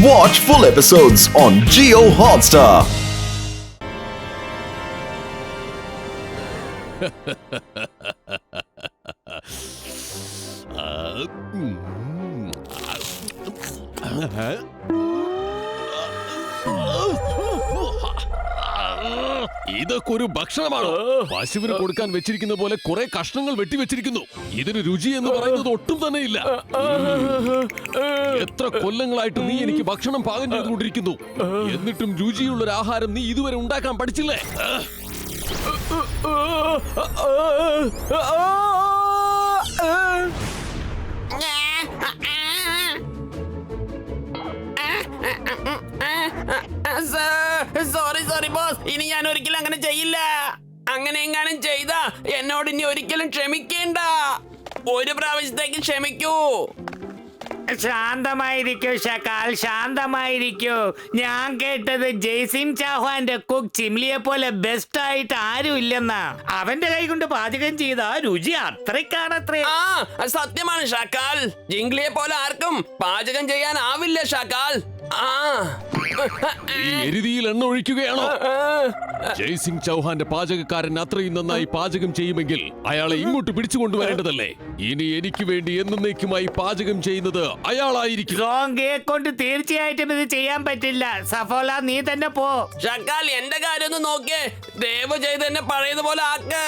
Watch full episodes on Jio Hotstar. ഇതൊക്കെ ഒരു ഭക്ഷണമാണ്. പശുവിന് കൊടുക്കാൻ വെച്ചിരിക്കുന്ന പോലെ കുറെ കഷ്ണങ്ങൾ വെട്ടിവെച്ചിരിക്കുന്നു. ഇതിന് രുചി എന്ന് പറയുന്നത് ഒട്ടും തന്നെ ഇല്ല. എത്ര കൊല്ലങ്ങളായിട്ട് നീ എനിക്ക് ഭക്ഷണം പാകം ചെയ്തുകൊണ്ടിരിക്കുന്നു, എന്നിട്ടും രുചിയുള്ള ഒരു ആഹാരം നീ ഇതുവരെ ഉണ്ടാക്കാൻ പഠിച്ചില്ലേ? സോറി ബോസ്, ഇനി ഞാൻ ഒരിക്കലും അങ്ങനെ ചെയ്യില്ല. അങ്ങനെ എങ്ങാനും ചെയ്താ എന്നോട് ഇനി ഒരിക്കലും ക്ഷമിക്കേണ്ട. ഒരു പ്രാവശ്യത്തേക്ക് ക്ഷമിക്കൂ. ശാന്തമായിരിക്കൂ ഷക്കാൽ, ശാന്തമായിരിക്കൂ. ഞാൻ കേട്ടത് ജയ്സിംഗ് ചൗഹാന്റെ കുക്ക് ചിംലിയെ പോലെ ബെസ്റ്റ് ആയിട്ട് ആരും ഇല്ലെന്നാ. അവന്റെ കൈ കൊണ്ട് പാചകം ചെയ്ത രുചി അത്രയ്ക്കാണത്രേ. ആ സത്യമാണ് ഷക്കാൽ. ജിംഗ്ലിയെ പോലെ ആർക്കും പാചകം ചെയ്യാൻ ആവില്ല ഷക്കാൽ. ഈ എരുതിയിൽ എണ്ണ ഒഴിക്കുകയാണോ? ജയ്സിംഗ് ചൗഹാന്റെ പാചകക്കാരൻ അത്രയും നന്നായി പാചകം ചെയ്യുമെങ്കിൽ അയാളെ ഇങ്ങോട്ട് പിടിച്ചു കൊണ്ടുവരേണ്ടതല്ലേ? ഇനി എനിക്ക് വേണ്ടി എന്നേക്കുമായി പാചകം ചെയ്യുന്നത് അയാളായിരിക്കും. സോങ്കയെ കൊണ്ട് തീർച്ചയായിട്ടും ഇത് ചെയ്യാൻ പറ്റില്ല. സഫോല, നീ തന്നെ പോ. ഷക്കാൽ, എന്റെ കാര്യം ഒന്ന് നോക്കിയേ. ദയവ് ചെയ്ത് എന്നെ പഴയതുപോലെ ആക്ക്.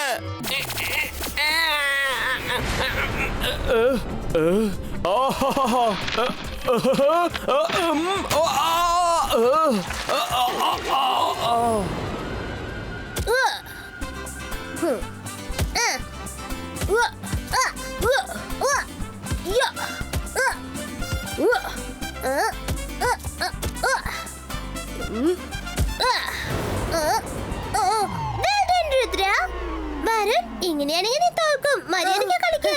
ഇങ്ങനെയാണെങ്കിൽ നീ തോൽക്കും. മര്യാദയ്ക്ക് കളിക്ക്.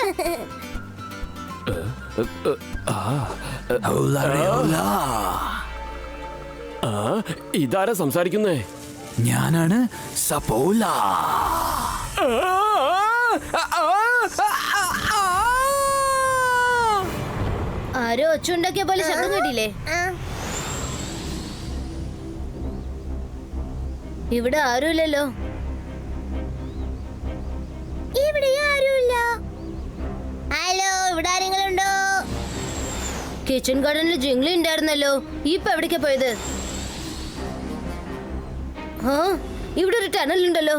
ഇതാരാ സംസാരിക്കുന്നേ? ഞാനാണ് സഫോല. ആരോ ഒച്ചുണ്ടാക്കിയ പോലെ ശബ്ദം കേട്ടില്ലേ? ഇവിടെ ആരുമില്ലല്ലോ. ഇവിടെ ആരുമില്ല. ഹലോ, ഇവിടെ ആരെങ്കിലും ഉണ്ടോ? കിച്ചൺ ഗാർഡനിൽ ജിംഗ്ലി ഉണ്ടായിരുന്നല്ലോ. ഇപ്പൊ എവിടേക്കാ പോയത്? ആ, ഇവിടെ ഒരു ടണൽ ഉണ്ടല്ലോ.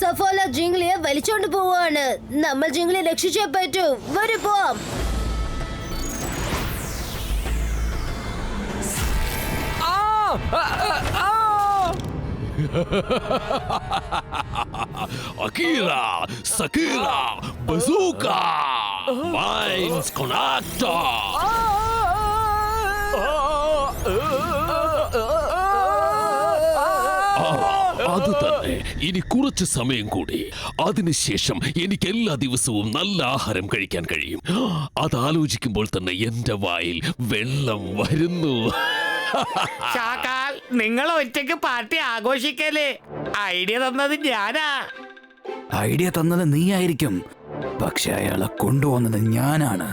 സഫോല ജിംഗ്ലിയെ വലിച്ചോണ്ട് പോവാണ്. നമ്മൾ ജിംഗ്ലിയെ രക്ഷിച്ചേ പറ്റൂ. വരൂ പോവാം. Akira, Sakira, Bazooka, Mines Connector. അത് തന്നെ. ഇനി കുറച്ച് സമയം കൂടി, അതിനുശേഷം എനിക്ക് എല്ലാ ദിവസവും നല്ല ആഹാരം കഴിക്കാൻ കഴിയും. അതാലോചിക്കുമ്പോൾ തന്നെ എന്റെ വായിൽ വെള്ളം വരുന്നു. ഷാക്കാൽ, നിങ്ങൾ ഒറ്റയ്ക്ക് പാർട്ടി ആഘോഷിക്കല്ലേ? ഐഡിയ തന്നത് ഞാനാ. ഐഡിയ തന്നത് നീയായിരിക്കും, പക്ഷെ അയാളെ കൊണ്ടുവന്നത് ഞാനാണ്.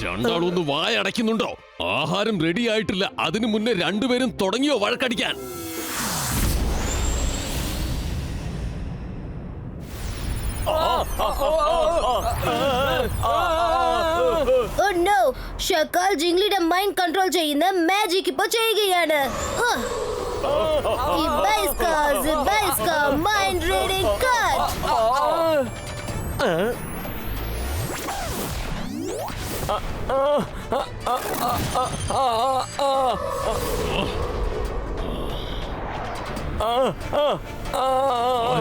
രണ്ടാളൊന്ന് വായ അടയ്ക്കുന്നുണ്ടോ? ആഹാരം റെഡി ആയിട്ടില്ല. അതിനു മുന്നേ രണ്ടുപേരും തുടങ്ങിയോ വഴക്കടിക്കാൻ? ഷക്കാൽ ജിംഗ്ലിയുടെ മൈൻഡ് കൺട്രോൾ ചെയ്യുന്ന മാജിക് ഇപ്പൊ ചെയ്യുകയാണ്. Mind reading cut.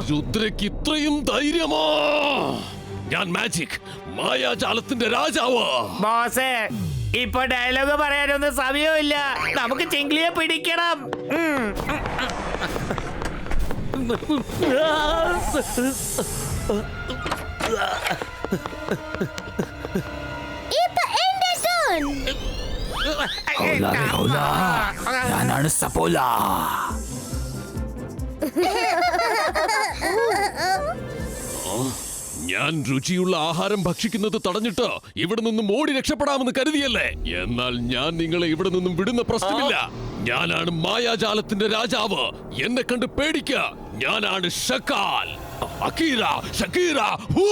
രുദ്രയ്ക്ക് ഇത്രയും ധൈര്യമോ? ഞാൻ മാജിക്, മായാജാലത്തിന്റെ രാജാവ്. ബോസേ, ഇപ്പൊ ഡയലോഗ് പറയാനൊന്നും സമയമില്ല. നമുക്ക് ചിംഗ്ലിയെ പിടിക്കണം. ഇപ്പൊ എന്റെ ടേൺ. ഹൗല റേ ഹൗല. ഞാനാണ് സപോല. ഞാൻ രുചിയുള്ള ആഹാരം ഭക്ഷിക്കുന്നത് തടഞ്ഞിട്ട് ഇവിടെ നിന്നും ഓടി രക്ഷപ്പെടാമെന്ന് കരുതിയല്ലേ? എന്നാൽ ഞാൻ നിങ്ങളെ ഇവിടെ നിന്നും വിടുന്ന പ്രശ്നമില്ല. ഞാനാണ് മായാജാലത്തിന്റെ രാജാവ്. എന്നെ കണ്ട് പേടിക്ക. ഞാനാണ് ഷക്കാൽ. അക്കീര ഷക്കീര. ഹൂ!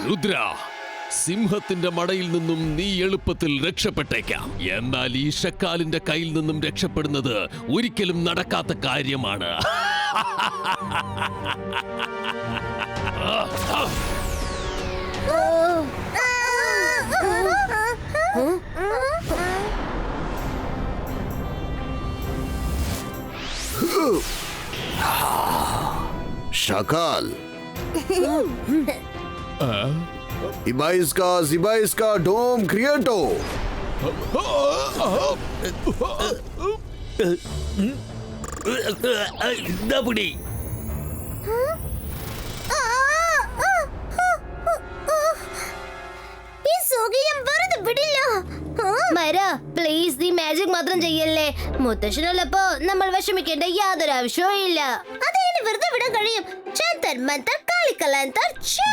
രുദ്ര, സിംഹത്തിന്റെ മടയിൽ നിന്നും നീ എളുപ്പത്തിൽ രക്ഷപ്പെട്ടേക്കാം. എന്നാൽ ഈ ഷക്കാലിന്റെ കയ്യിൽ നിന്നും രക്ഷപ്പെടുന്നത് ഒരിക്കലും നടക്കാത്ത കാര്യമാണ്. Шакал. Ibaiska, Dom Creato. ഈ സുഖിയം വെറുതെ വിടില്ല. മര, പ്ലീസ് നീ മാജിക് മാത്രം ചെയ്യല്ലേ. മുത്തശ്ശനുള്ളപ്പോ നമ്മൾ വിഷമിക്കേണ്ട യാതൊരു ആവശ്യവും ഇല്ല. അതെന്നെ വെറുതെ വിടാൻ കഴിയും. ചന്തർ മന്തർ കാളിക്കലാന്തർ ചൂ.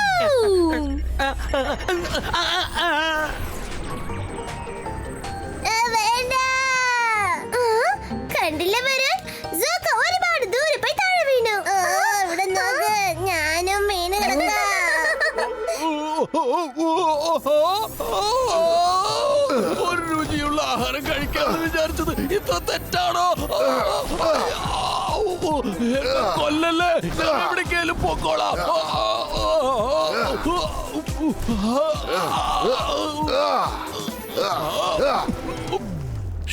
വേണ്ട. കണ്ടില്ല വരാൻ. സോക്ക ഒരുപാട് ദൂരെ പോയി താഴെ വീണു. ഇവിടെ നോക്ക്, ഞാനും വീണ് കിടക്കാം. ഒരു രുചിയുള്ള ആഹാരം കഴിക്കാമെന്ന് വിചാരിച്ചത് ഇത്ര തെറ്റാണോ? കൊല്ലല്ലേ, ഞാൻ എവിടേക്കായാലും പൊക്കോളാം.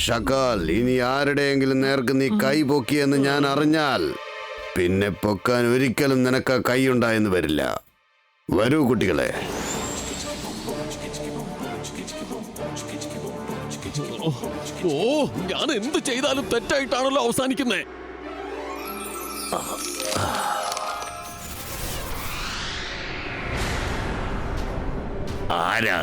ഷക്കാൽ, ഇനി ആരുടെയെങ്കിലും നേർക്ക് നീ കൈ പൊക്കിയെന്ന് ഞാൻ അറിഞ്ഞാൽ പിന്നെ പൊക്കാൻ ഒരിക്കലും നിനക്ക് കൈയുണ്ടായെന്ന് വരില്ല. വരൂ കുട്ടികളെ. ഓ, ഞാൻ എന്ത് ചെയ്താലും തെറ്റായിട്ടാണല്ലോ അവസാനിക്കുന്നേ. ആരാ?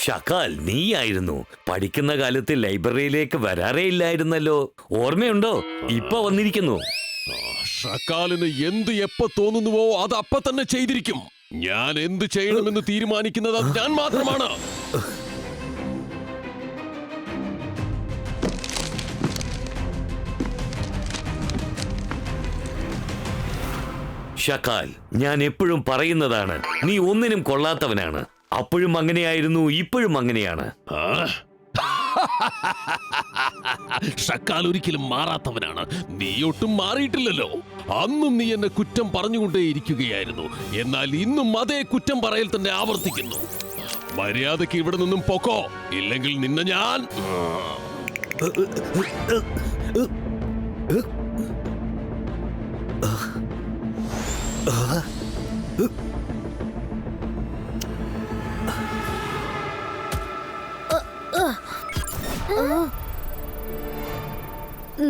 ഷക്കാൽ, നീയായിരുന്നു. പഠിക്കുന്ന കാലത്ത് ലൈബ്രറിയിലേക്ക് വരാറേ ഇല്ലായിരുന്നല്ലോ. ഓർമ്മയുണ്ടോ? ഇപ്പൊ വന്നിരിക്കുന്നു. ഷക്കാലിന് എന്ത് എപ്പോ തോന്നുന്നുവോ അത് അപ്പൊ തന്നെ ചെയ്തിരിക്കും. ഞാൻ എന്ത് ചെയ്യണമെന്ന് തീരുമാനിക്കുന്നത് ഞാൻ മാത്രമാണ്. ഷക്കാൽ, ഞാൻ എപ്പോഴും പറയുന്നതാണ്, നീ ഒന്നിനും കൊള്ളാത്തവനാണ്. അപ്പോഴും അങ്ങനെയായിരുന്നു, ഇപ്പോഴും അങ്ങനെയാണ്. ഷക്കാൽ ഒരിക്കലും മാറാത്തവനാണ്. നീ ഒട്ടും മാറിയിട്ടില്ലല്ലോ. അന്നും നീ എന്നെ കുറ്റം പറഞ്ഞുകൊണ്ടേയിരിക്കുകയായിരുന്നു. എന്നാൽ ഇന്നും അതേ കുറ്റം പറയൽ തന്നെ ആവർത്തിക്കുന്നു. മര്യാദയ്ക്ക് ഇവിടെ നിന്നും പൊക്കോ, ഇല്ലെങ്കിൽ നിന്നെ ഞാൻ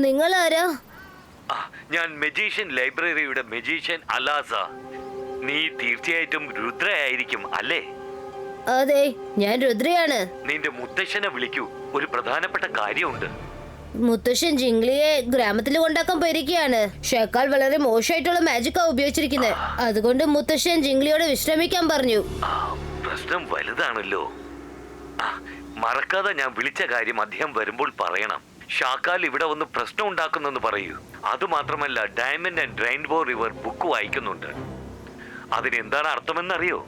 നിങ്ങളാരാ? ഞാൻ മജീഷ്യൻ ലൈബ്രറിയുടെ മജീഷ്യൻ അലാസ. നീ തീർച്ചയായിട്ടും രുദ്രയായിരിക്കും അല്ലേ? അതെ, ഞാൻ രുദ്രയാണ്. നിന്റെ മുത്തശ്ശനെ വിളിക്കൂ, ഒരു പ്രധാനപ്പെട്ട കാര്യമുണ്ട്. മുത്തശ്ശൻ ജിംഗ്ലിയെ ഗ്രാമത്തിൽ കൊണ്ടാക്കാൻ പോയിരിക്കുകയാണ്. ഷക്കാൽ വളരെ മോശമായിട്ടുള്ള മാജിക്കാ ഉപയോഗിച്ചിരിക്കുന്നത്. അതുകൊണ്ട് മുത്തശ്ശൻ ജിംഗ്ലിയോട് വിശ്രമിക്കാൻ പറഞ്ഞു. പ്രശ്നം വലുതാണല്ലോ. മറക്കാതെ ഞാൻ വിളിച്ച കാര്യം അദ്ദേഹം വരുമ്പോൾ പറയണം. ഷാക്കാൽ ഇവിടെ വന്ന് പ്രശ്നം ഉണ്ടാക്കുന്നെന്ന് പറയൂ. അതുമാത്രമല്ല, diamond and rainbow river book വായിക്കുന്നുണ്ട്. അതിനെന്താണ് അർത്ഥമെന്നറിയോ?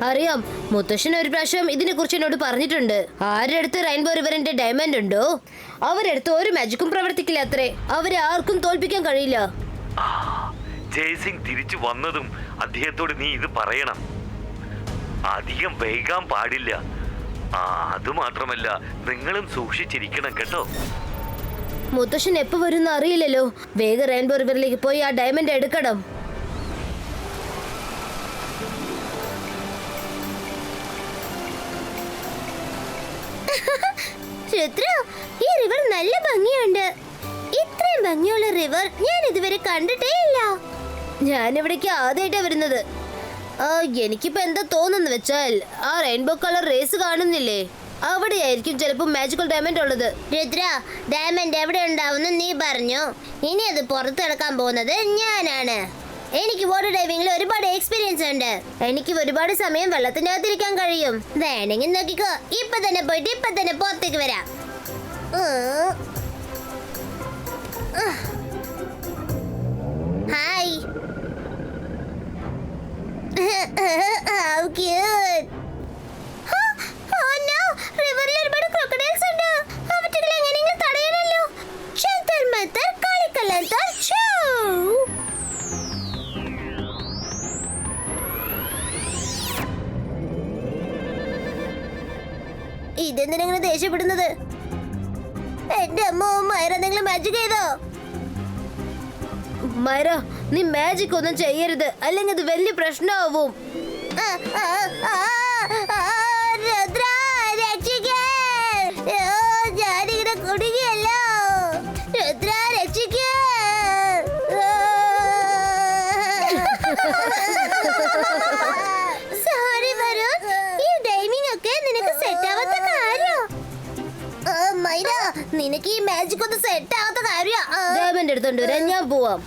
അറിയാം, മുത്തശ്ശൻ ഒരു പ്രാവശ്യം ഇതിനെ കുറിച്ച് എന്നോട് പറഞ്ഞിട്ടുണ്ട്. ആരുടെ അടുത്ത് റെയിൻബോ റിവറിന്റെ ഡയമണ്ട് ഉണ്ടോ അവരടുത്ത് ഒരു മാജിക്കും പ്രവർത്തിക്കില്ല അത്രേ. അവരെ ആർക്കും തോൽപ്പിക്കാൻ കഴിയില്ല. ജയ്സിംഗ് തിരിച്ചു വന്നതും അദ്ദേഹത്തോട് നീ ഇത് പറയണം. അധികം വൈകാൻ പാടില്ല. അതുമാത്രമല്ല, നിങ്ങളും സൂക്ഷിച്ചിരിക്കണം കേട്ടോ. മുത്തശ്ശൻ എപ്പോ വരുന്ന അറിയില്ലല്ലോ. വേഗം റെയിൻബോ റിവറിലേക്ക് പോയി ആ ഡയമണ്ട് എടുക്കണം. രുദ്ര, ഈ റിവർ നല്ല ഭംഗിയുണ്ട്. ഇത്രയും ഭംഗിയുള്ള റിവർ ഞാൻ ഇതുവരെ കണ്ടിട്ടേ ഇല്ല. ഞാൻ ഇവിടേക്ക് ആദ്യമായിട്ടാ വരുന്നത്. എനിക്കിപ്പോ എന്താ തോന്നുന്നു വെച്ചാൽ ആ റെയിൻബോ കളർ റേസ് കാണുന്നില്ലേ, അവിടെയായിരിക്കും ചിലപ്പോ മാജിക്കൽ ഡയമണ്ട് ഉള്ളത്. രുദ്ര, ഡയമണ്ട് എവിടെ ഉണ്ടാവുന്ന നീ പറഞ്ഞു. ഇനി അത് പുറത്ത് കിടക്കാൻ പോകുന്നത് ഞാനാണ്. എനിക്ക് വാട്ടർ ഡൈവിംഗിൽ ഒരുപാട് എക്സ്പീരിയൻസ് ഉണ്ട്. എനിക്ക് ഒരുപാട് സമയം വെള്ളത്തിന്റെ അകത്തിരിക്കാൻ കഴിയും. വേണമെങ്കിൽ നോക്കിക്കോ, ഇപ്പൊ തന്നെ പോയിട്ട് ഇപ്പൊ തന്നെ പുറത്തേക്ക് വരാം. Hi. How cute. Oh no, റിവറിൽ ഒരുപാട് ക്രോക്കഡൈൽസ് ഉണ്ട്. അവറ്റകളെ എങ്ങനെയെങ്കിലും തടയണല്ലോ. ശന്തർ മത്തർ കളിക്കല്ലാത്ത ഷോ. ഇതെന്തിനാ ഇങ്ങനെ ദേഷ്യപ്പെടുന്നത്? എന്റെ അമ്മ, മൈറ എന്തെങ്കിലും മാജിക് ചെയ്തോ? മൈറ, നീ മാജിക് ഒന്നും ചെയ്യരുത്, അല്ലെങ്കിൽ അത് വലിയ പ്രശ്നമാവും. ഞാനിങ്ങനെ കുടുങ്ങിയല്ലോ. രുദ്ര, രക്ഷിക്കേ. സോറി വരുൺ, ഈ ഡൈവിംഗ് ഒക്കെ നിനക്ക് സെറ്റ് ആവാത്ത കാര്യം. മൈര, നിനക്ക് ഈ മാജിക് ഒന്നും സെറ്റ് ആവാത്ത കാര്യം. ഡയമണ്ട് എടുത്തോണ്ട് വരാൻ ഞാൻ പോവാം.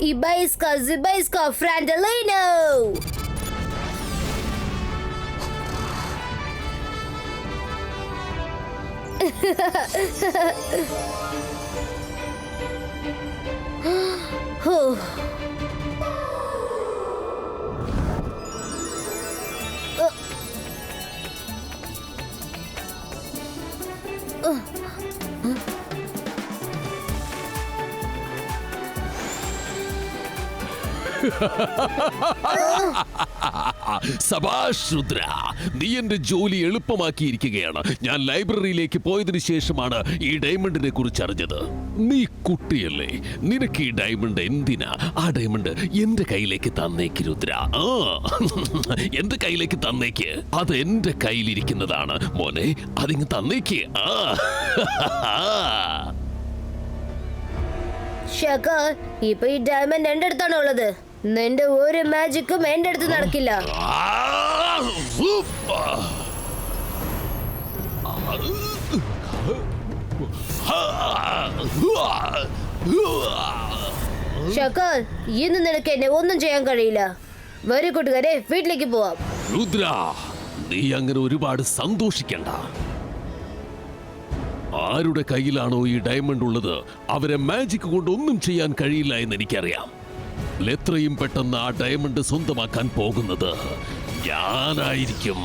Ibaiska, Zibaiska, Frandolino! സബാഷ് രുദ്ര, നീ എന്റെ ജോലി എളുപ്പമാക്കിയിരിക്കുകയാണ്. ഞാൻ ലൈബ്രറിയിലേക്ക് പോയതിനു ശേഷമാണ് ഈ ഡയമണ്ടിനെ കുറിച്ച് അറിഞ്ഞത്. നീ കുട്ടിയല്ലേ, നിനക്ക് ഈ ഡയമണ്ട് എന്തിനാ? ആ ഡയമണ്ട് എന്റെ കയ്യിലേക്ക് തന്നേക്ക് രുദ്ര. എന്റെ കയ്യിലേക്ക് തന്നേക്ക്. അത് എന്റെ കയ്യിലിരിക്കുന്നതാണ് മോനെ, അതിങ്ങ് തന്നേക്ക്. ശകർ, ഇപ്പൊ ഈ ഡയമണ്ട് എന്റെ അടുത്താണ് ഉള്ളത്. നിന്റെ ഒരു മാജിക്കും എന്റെ അടുത്ത് നടക്കില്ല. ശകർ, ഇന്ന് നിനക്ക് എന്നെ ഒന്നും ചെയ്യാൻ കഴിയില്ല. വരൂ കൂട്ടുകാരെ, വീട്ടിലേക്ക് പോവാം. രുദ്ര, നീ അങ്ങനെ ഒരുപാട് സന്തോഷിക്കണ്ട. ആരുടെ കയ്യിലാണോ ഈ ഡയമണ്ട് ഉള്ളത്, അവരെ മാജിക് കൊണ്ട് ഒന്നും ചെയ്യാൻ കഴിയില്ല എന്ന് എനിക്കറിയാം. എത്രയും പെട്ടെന്ന് ആ ഡയമണ്ട് സ്വന്തമാക്കാൻ പോകുന്നത് ഞാനായിരിക്കും.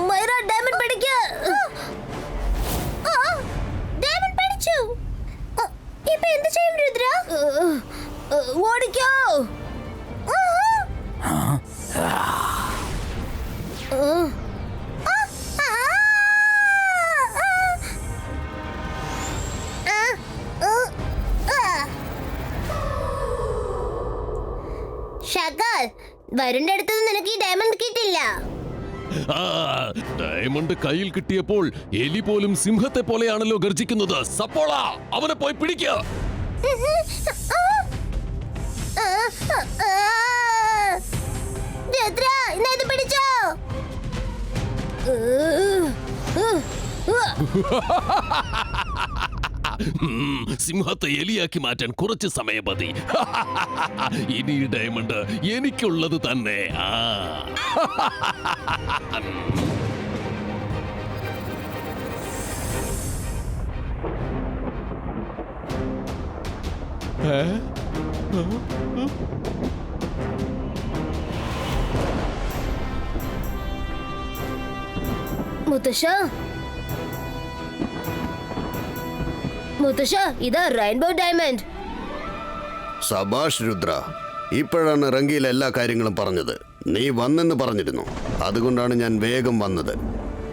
മൈറ, ഡയമണ്ട് പിടിക്ക്. ഡയമണ്ട് പിടിച്ചു. ഇപ്പൊ എന്ത് ചെയ്യും രുദ്ര? ഓടിക്കോ. ശകർ, വരുണിന്റെ അടുത്തൊന്നും നിനക്ക് ഈ ഡയമണ്ട് കിട്ടില്ല. ഡയമണ്ട് കയ്യിൽ കിട്ടിയപ്പോൾ എലി പോലും സിംഹത്തെ പോലെയാണല്ലോ ഗർജിക്കുന്നത്. സപ്പോള, അവനെ പോയി പിടിക്കുക. രുദ്ര, ഇന്ന് ഇത് പിടിച്ചോ. സിംഹത്തെ എലിയാക്കി മാറ്റാൻ കുറച്ച് സമയം മതി. ഇനി ഈ ഡയമണ്ട് എനിക്കുള്ളത് തന്നെ. മുത്തശ്ശ മുത്തശ്ശ, ഇതാ റെയിൻബോ ഡയമണ്ട്. സബാഷ് രുദ്ര, ഇപ്പോഴാണ് റംഗീൽ എല്ലാ കാര്യങ്ങളും പറഞ്ഞത്. നീ വന്നെന്ന് പറഞ്ഞിരുന്നു, അതുകൊണ്ടാണ് ഞാൻ വേഗം വന്നത്.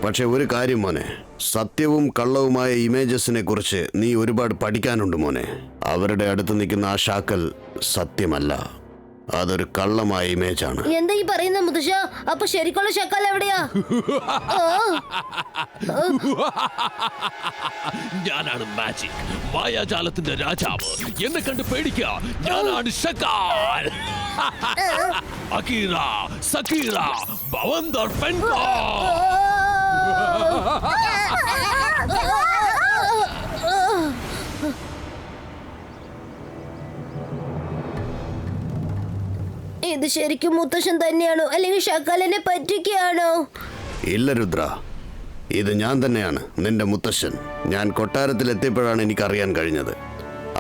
പക്ഷെ ഒരു കാര്യം മോനെ, സത്യവും കള്ളവുമായ ഇമേജസിനെ കുറിച്ച് നീ ഒരുപാട് പഠിക്കാനുണ്ട് മോനെ. അവരുടെ അടുത്ത് നിൽക്കുന്ന ആ ഷാക്കൽ സത്യമല്ല, അതൊരു കള്ളമായ ഇമേജാണ്. എന്താ ഈ പറയുന്ന മുത്തശ്ശ? അപ്പൊ ശരിക്കുള്ള ഷക്കാൽ എവിടെയാ? ഞാനാണ് മാജിക്, മായാജാലത്തിന്റെ രാജാവ്. എന്നെ കണ്ട് പേടിക്ക, ഞാനാണ് ഷക്കാൽ. അകീറ, സക്കീറ, ബവന്ദർ പെൻകോ. ഇത് ശരിക്കും മുത്തശ്ശൻ തന്നെയാണോ, അല്ലെങ്കിൽ ഷക്കാലിനെ പറ്റിക്കുകയാണോ? ഇല്ല രുദ്ര, ഇത് ഞാൻ തന്നെയാണ്, നിന്റെ മുത്തശ്ശൻ. ഞാൻ കൊട്ടാരത്തിൽ എത്തിയപ്പോഴാണ് എനിക്കറിയാൻ കഴിഞ്ഞത്.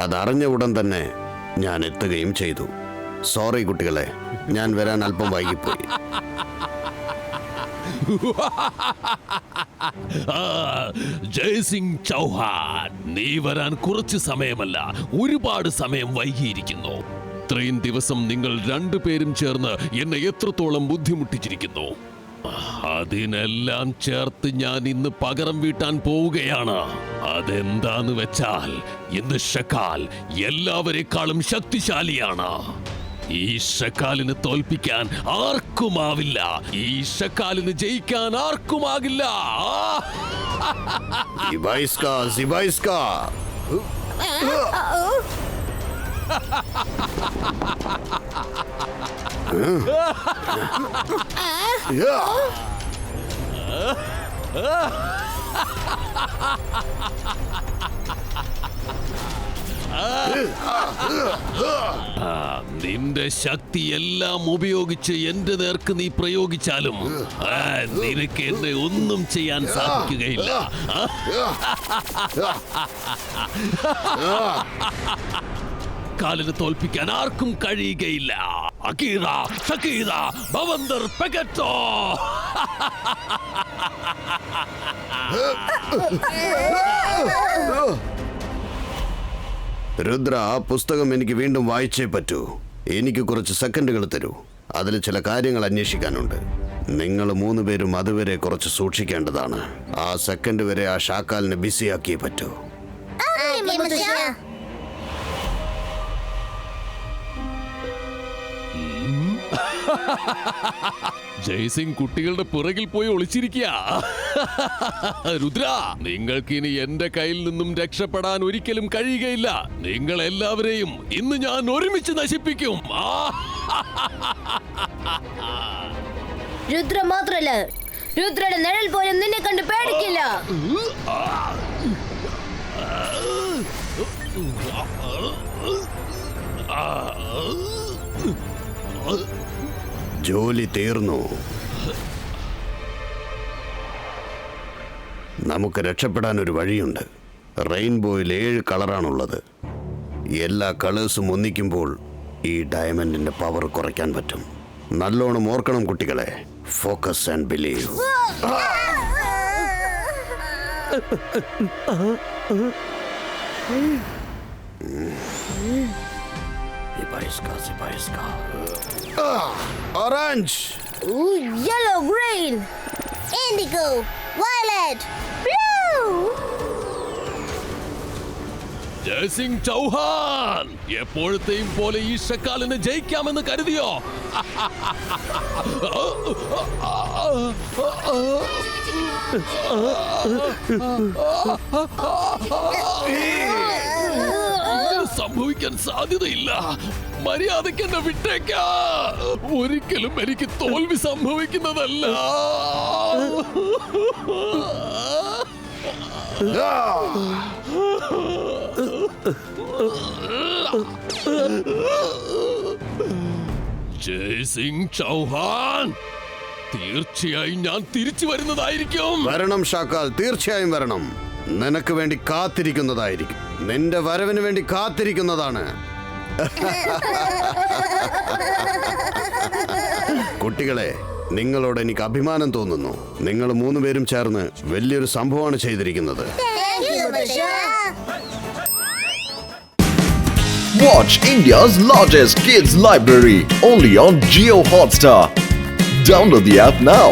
അതറിഞ്ഞ ഉടൻ തന്നെ ഞാൻ എത്തുകയും ചെയ്തു. സോറി കുട്ടികളെ, ഞാൻ വരാൻ അല്പം വൈകിപ്പോയി. ജയ്സിംഗ് ചൗഹാൻ, നീ വരാൻ കുറച്ച് സമയമല്ല, ഒരുപാട് സമയം വൈകിയിരിക്കുന്നു. ഇത്രയും ദിവസം നിങ്ങൾ രണ്ടുപേരും ചേർന്ന് എന്നെ എത്രത്തോളം ബുദ്ധിമുട്ടിച്ചിരിക്കുന്നു. അതിനെല്ലാം ചേർത്ത് ഞാൻ ഇന്ന് പകരം വീട്ടാൻ പോവുകയാണ്. അതെന്താന്ന് വെച്ചാൽ ഇന്ന് ഷക്കാൽ എല്ലാവരെക്കാളും ശക്തിശാലിയാണ്. ഈ ഷക്കാലിന് തോൽപ്പിക്കാൻ ആർക്കുമാവില്ല, ഈ ഷക്കാലിന് ജയിക്കാൻ ആർക്കുമാകില്ല. സിബൈസ്ക, സിബൈസ്ക. നിന്റെ ശക്തി എല്ലാം ഉപയോഗിച്ച് എന്റെ നേർക്ക് നീ പ്രയോഗിച്ചാലും നിനക്ക് എന്നെ ഒന്നും ചെയ്യാൻ സാധിക്കുകയില്ല. കാലിന് തോൽപ്പിക്കാൻ ആർക്കും കഴിയുകയില്ല. അകീറ, ഷക്കീറ, ബവന്ദർ പെഗറ്റോ. രുദ്ര, ആ പുസ്തകം എനിക്ക് വീണ്ടും വായിച്ചേ പറ്റൂ. എനിക്ക് കുറച്ച് സെക്കൻഡുകൾ തരൂ, അതിൽ ചില കാര്യങ്ങൾ അന്വേഷിക്കാനുണ്ട്. നിങ്ങൾ 3 പേരും അതുവരെ കുറച്ച് സൂക്ഷിക്കേണ്ടതാണ്. ആ സെക്കൻഡ് വരെ ആ ഷാക്കാലിനെ ബിസിയാക്കിയേ പറ്റൂ. ജയ്സിംഗ് കുട്ടികളുടെ പുറകിൽ പോയി ഒളിച്ചിരിക്കുക. രുദ്ര, നിങ്ങൾക്ക് ഇനി എന്റെ കയ്യിൽ നിന്നും രക്ഷപ്പെടാൻ ഒരിക്കലും കഴിയുകയില്ല. നിങ്ങൾ എല്ലാവരെയും ഇന്ന് ഞാൻ ഒരുമിച്ച് നശിപ്പിക്കും. രുദ്ര മാത്രല്ല, രുദ്രയുടെ നിഴൽ പോലും നിന്നെ കണ്ട് പേടിക്കില്ല. ജോലി തീർന്നു. നമുക്ക് രക്ഷപ്പെടാൻ ഒരു വഴിയുണ്ട്. റെയിൻബോയിൽ 7 കളറാണുള്ളത്. എല്ലാ കളേഴ്സും ഒന്നിക്കുമ്പോൾ ഈ ഡയമണ്ടിന്റെ പവർ കുറയ്ക്കാൻ പറ്റും. നല്ലോണം ഓർക്കണം കുട്ടികളെ. Focus and believe. Orange, yellow, green, indigo, violet, blue. Jaisingh Chauhan, എപ്പോഴത്തെയും പോലെ ഈ ഷക്കാലിനെ ജയിക്കാമെന്ന് കരുതിയോ? സംഭവിക്കാൻ സാധ്യതയില്ല. മര്യാദയ്ക്ക് എന്നെ വിട്ടേക്ക. ഒരിക്കലും എനിക്ക് തോൽവി സംഭവിക്കുന്നതല്ല. ജയ്സിംഗ് ചൗഹാൻ, തീർച്ചയായും ഞാൻ തിരിച്ചു വരുന്നതായിരിക്കും. വരണം ഷാക്കാൽ, തീർച്ചയായും വരണം. നിനക്ക് വേണ്ടി കാത്തിരിക്കുന്നതായിരിക്കും. നിന്റെ വരവിന് വേണ്ടി കാത്തിരിക്കുന്നതാണ്. കുട്ടികളെ, നിങ്ങളോട് എനിക്ക് അഭിമാനം തോന്നുന്നു. നിങ്ങൾ 3 പേരും ചേർന്ന് വലിയൊരു സംഭവമാണ് ചെയ്തിരിക്കുന്നത്. Watch India's largest kids library only on Geo Hotstar. Download the app now.